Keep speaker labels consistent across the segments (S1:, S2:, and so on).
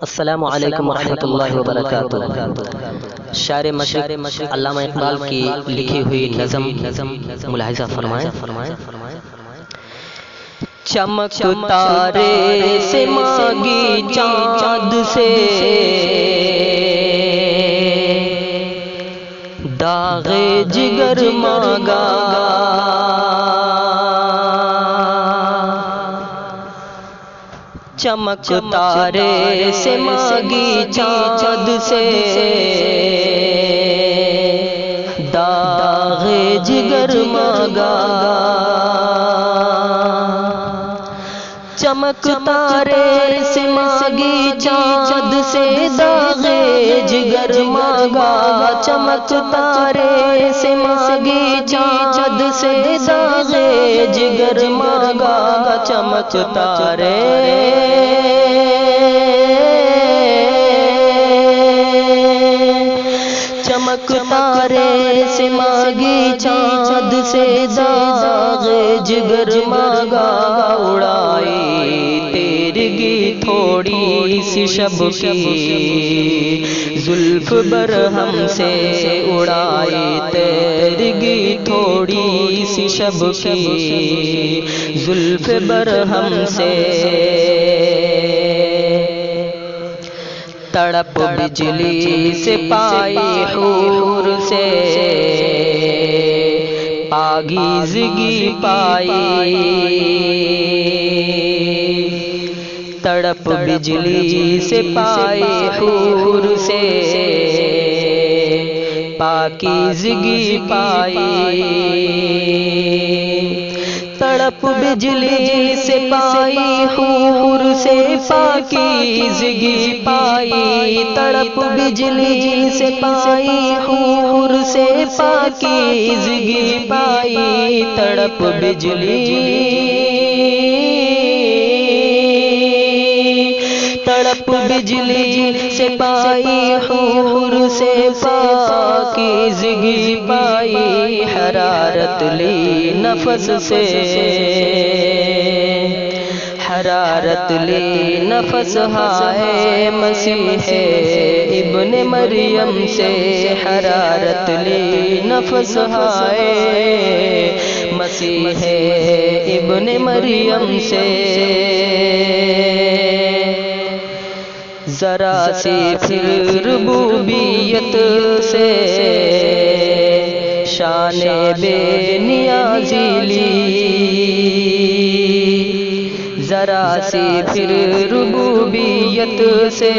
S1: السلام علیکم ورحمۃ اللہ وبرکاتہ۔ شاعر مشرق علامہ اقبال کی لکھی ہوئی نظم ملاحظہ فرمائیں۔ چمک تارے سے مانگی چاند سے، داغ جگر مانگا چمک تارے سے مانگی چاند سے، داغ جگر مانگا چمک تارے سے مانگی چاند سے، داغ جگر مانگا چمک تارے سے مانگی چاند سے، داغ جگر مانگا چمک تارے چمک تارے سے مانگی چاند سے، داغ جگر مانگا اڑائی تیرگی تھوڑی سی شب کی زلف برہم سے، اڑائی تیرگی تھوڑی سی شب کی زلف برہم سے، تڑپ بجلی سے پائی حور سے، پاکیزگی پائی تڑپ بجلی سے پائی حور سے، پاکیزگی پائی تڑپ بجلی سے پائی حور سے، پاکیزگی پائی تڑپ بجلی سے پائی حور سے، پاکیزگی پائی تڑپ بجلی سے پائی حور سے، پاکیزگی پائی حرارت لی نفس سے، حرارت لی نفس ہائے مسیح ابن مریم سے، حرارت لی نفس ہائے مسیح ابن مریم سے، ذرا سی پھر ربوبیت سے شان بے نیازی لی، ذرا سی پھر ربوبیت سے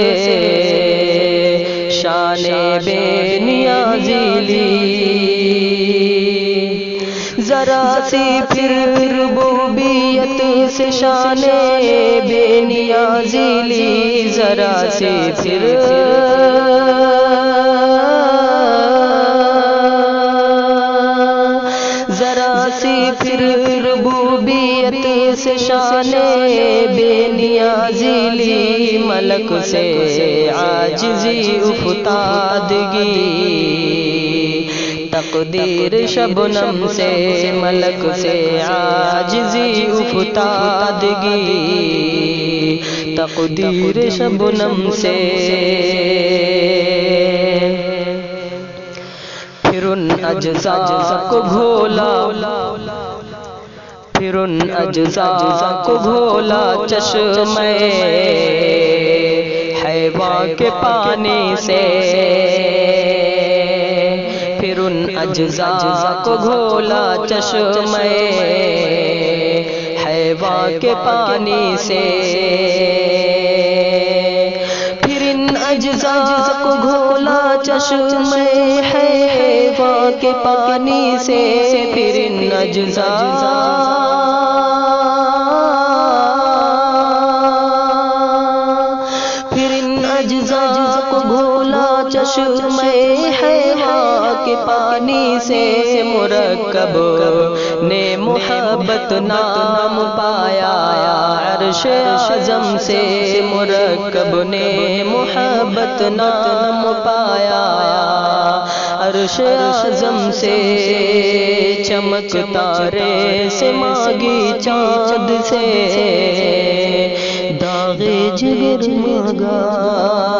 S1: شان بے نیازی لی، ذرا سی پھر ربوبیت سے شان بے نیازی لی، ذرا سی پھر ذرا سی پھر ربوبیت سے شان بے نیازی لی، ملک سے عاجزی افتادگی تقدیر شبنم سے، ملک سے عاجزی افتادگی تقدیر شبنم سے، پھر ان اجزاء کو گھولا پھر ان اجزاء کو گھولا چشمے حیوان کے پانی سے، پھر ان اجزاء کو گھولا چشمے حیوان کے پانی سے، پھر ان اجزاء کو گھولا چشمے حیوان کے پانی سے، پھر ان اجزاء کو گھولا چشمے حیوان کے پانی سے، مرکب نے محبت نام پایا عرش اعظم سے، مرکب نے محبت نام پایا عرش اعظم سے، چمک تارے سے مانگی چاند سے، داغ جگر مگا